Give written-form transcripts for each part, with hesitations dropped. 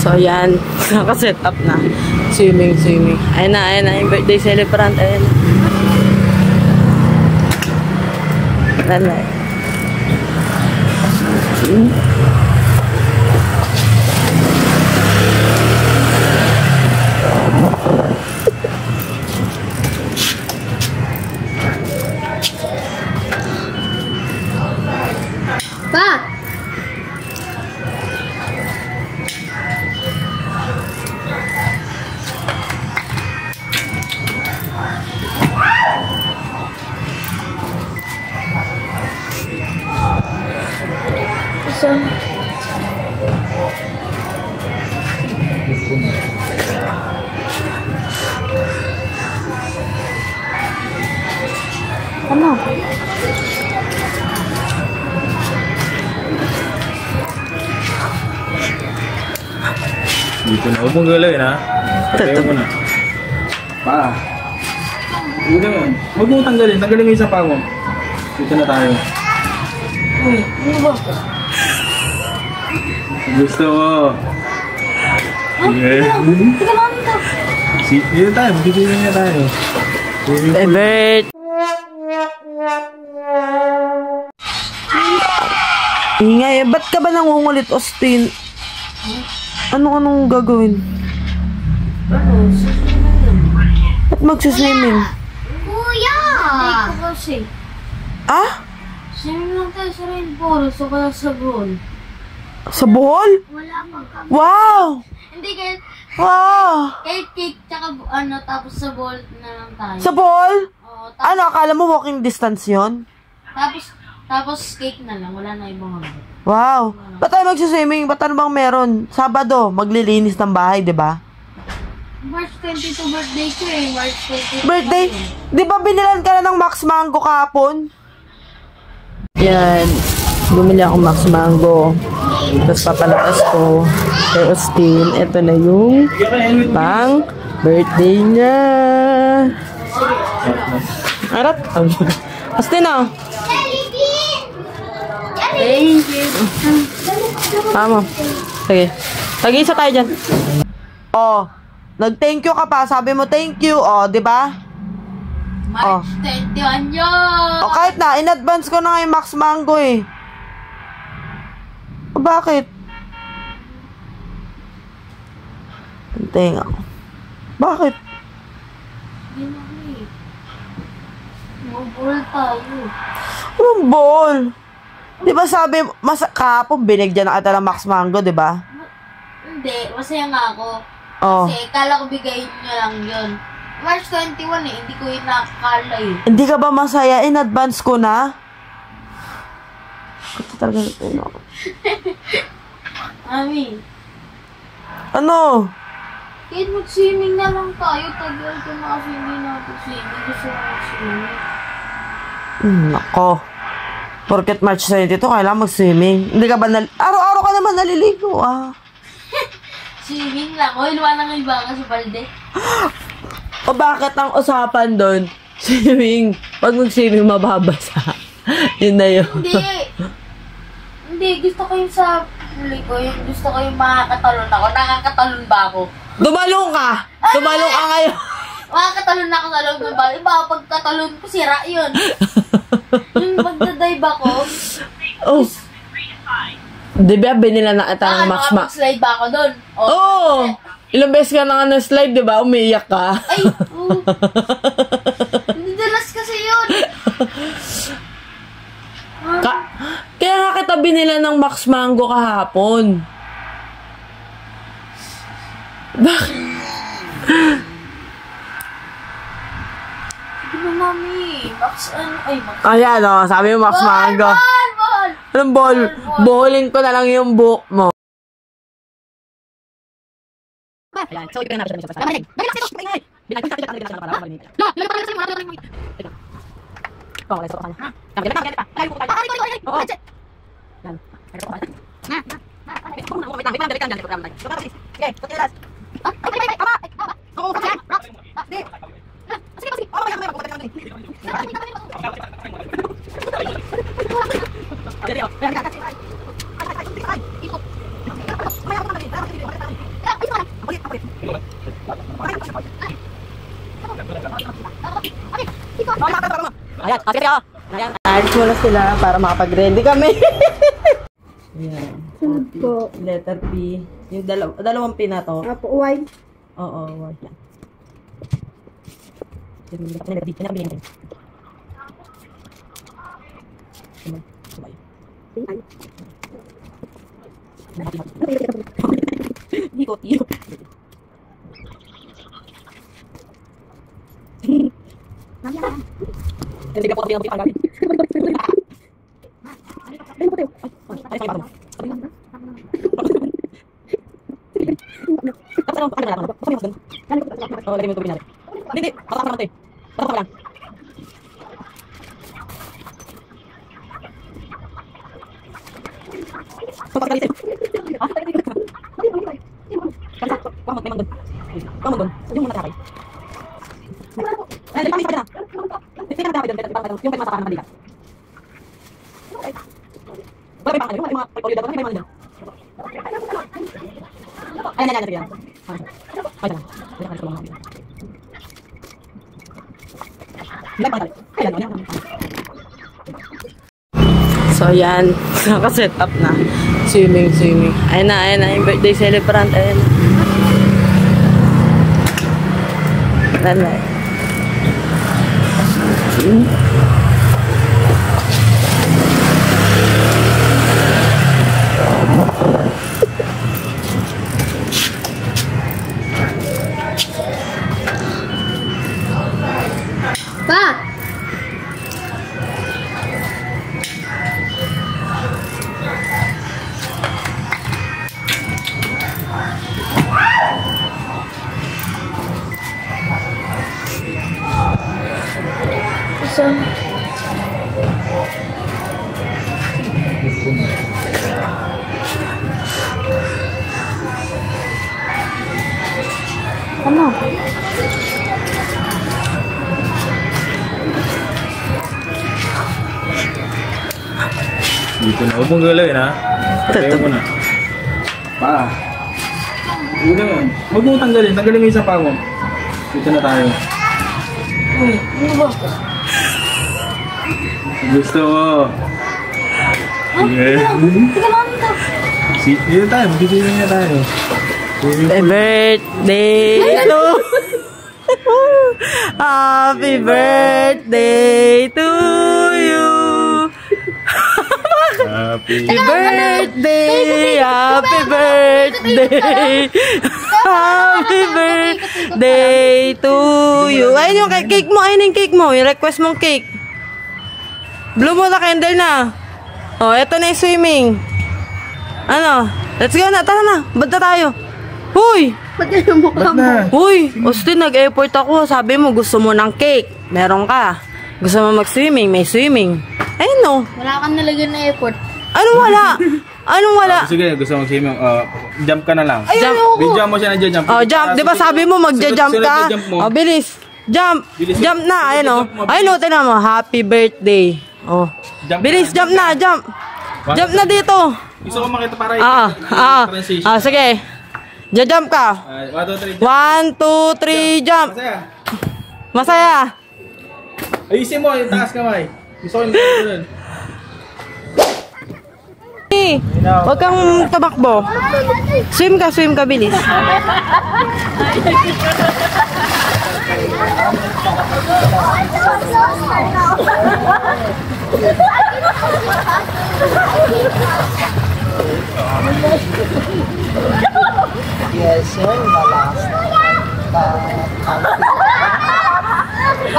So, ayan. Naka-set up na. Swimming. Ayan na. Yung birthday celebrant. Ayan. Lalay. Pa! So, ano? Dito na. Huwag mong galawin, ha? Patayo mo na. Pa. Huwag mong tanggalin. Tanggalin mo yung isa pa mo. Dito na tayo. Gusto mo. Sige. Dito tayo. Magkikilin niya tayo. Ebert! Ingay, ba't ka ba nangungulit, Austin? Anong gagawin? Ba't magsiswimming? Kuya! Hindi ko kasi. Ah? Swimming lang tayo sa rainforest o kaya sa bowl. Sa bohol? Wala pang kami. Wow! Hindi kahit Wow! cake tsaka tapos sa bowl na lang tayo. Sa bohol? Oo, Ano, akala mo walking distance yon? tapos cake na lang, wala na ibang hanggang. Wow! Ba't tayo magsiswimming? Ba't ano bang meron? Sabado, maglilinis ng bahay, di ba? March 22 birthday ko eh. March 22. Birthday? Di ba binilan ka na ng Max Mango kahapon? Yan. Bumili ako Max Mango. Tapos papalakas ko kay Austin. Ito na yung pang birthday niya. Arat. Austin, oh. Thank you. Tama. Sige. Tag-isa tayo dyan. Oh. Nag-thank you ka pa. Sabi mo thank you. Oh, di ba? March 21 yun. O kahit na, in advance ko na nga yung Max Mango eh. O bakit? Tenga. Bakit? Hindi na eh. Mabul tayo. Anong ball? Di ba sabi, kahapon binigyan na kita ng Max Mango, di ba? Hindi, masaya nga ako. Oh. Kasi kala ko bigayin nyo lang yun. March 21 eh, hindi ko yun nakakala eh. Hindi ka ba masaya? In advance ko na? Ito talaga ito. Mami, Ano? kahit mag-swimming na lang tayo, tagal ko na kasi hindi natin swimming. Gusto ko mag-swimming. Nako. Porket March 22, kailangan mag-swimming. Hindi ka ba araw-araw ka naman naliligo, ah. Swimming lang. O, iluwa ng iba ka sa balde. O bakit ang usapan doon? Swimming. Pag mag-swimming, mababasa. Yun na yun. Hindi. Hindi, gusto ko yung sa huli ko. Yung gusto ko yung makakatalon ako. Nakakatalon ba ako? Dumalong ka! Dumalong ka ngayon! Makakatalon ako sa loob ng bal. Iba, pagkatalon ko, sira yun. Yung pagdadive ako. Oh. Di ba, binila na ata ng Max Mango? Nakapag-slide ba ako doon? Oo! Ilang beses ka na nga na-slide, di ba? Umiiyak ka. Ay! Oh. Hindi dalas kasi yun. Kaya nga kita binila ng Max Mango kahapon. Bakit? Hindi ba, mami? Max, Max. Ayan, o. Sabi mo Max Mango. Ball! Anong ball? Bowling ko na lang yung buhok mo. Ayan. So, ipin na natin sa basta. Mahilig! Mahilig kasi ito! Mahilig! Binagpita kita ang nagdala para marinig. La! Lalagyan pa lang sa'yo! Lalagyan pa lang sa'yo! Ikaw, wala sa kanya. Kami pa! Layo ko tayo! Oo! Yan. Kaya ko ba? Na! Wait lang! Balik lang! Sige! Pagkilas! Tama! Oo! Sige! Sige! Sige! Oo! Mamaya! Dali! Ayan, kasi ako. Ayan. Alis muna sila para makapag-ready kami. Ayan. Po. Letter P. Yung dalawang P na to. Apo, Y. Oo, Y. Yan. Yan ang bilhin natin. Ikot. Hindi ka po kapag panggabi. Ay, ay, hindi, ako naman ito eh. Ako lang. So, yan. Naka-set up na. Swimming. Ayun na. Yung birthday celebrant. Ayun na. Pa! Ano? Dito na. Huwag mong galawin ha. Patayin mo na. Pa. Huwag mong tanggalin. Tanggalin mo yung sapa mo. Dito na tayo. Gusto mo. Yeah. Dito tayo. Magkikita na tayo. Happy birthday to Happy birthday to you. Happy birthday. Happy birthday. Happy birthday to you. Ayun yung cake mo. Ayun yung cake mo. Yung request mong cake. Blow mo na candle na. Oh, eto na yung swimming. Ano? Let's go na. Tara na. Ba't na tayo? Huy! Ba't yan yung mukha mo? Huy! Austin, nag-effort ako. Sabi mo, gusto mo ng cake. Meron ka. Gusto mo mag-swimming. May swimming. Ayun no. Wala kang nalagyan na effort. Anong wala? Anong wala? Sige, gusto mong swimming. Jump ka na lang. Jump. Bidyo mo siya na jump. Oh, jump. Di ba sabi mo magja-jump ka? Oh, bilis. Jump. Bilis. Jump na. Ayun o. Ayun o, tinan mo. Happy birthday. Oh. Bilis, jump na. Jump. Jump na dito. Gusto ko makita para transition. Sige. Ja-jump ka. 1, 2, 3, jump. Masaya. Ayusin mo yung taas kamay. Gusto ko yung doon. Huwag kang tamakbo. Swim ka, bilis.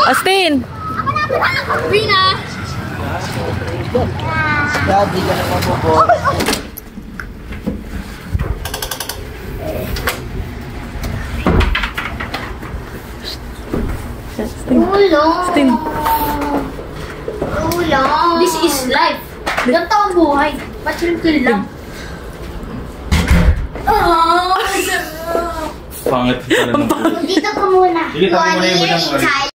Austin! Rina! Daddy, ka na mabubo. Austin! This is life. Ganito ang buhay. Pachill lang. Pangit pala ng Dito ka muna. Sige, tabi mo na yung budang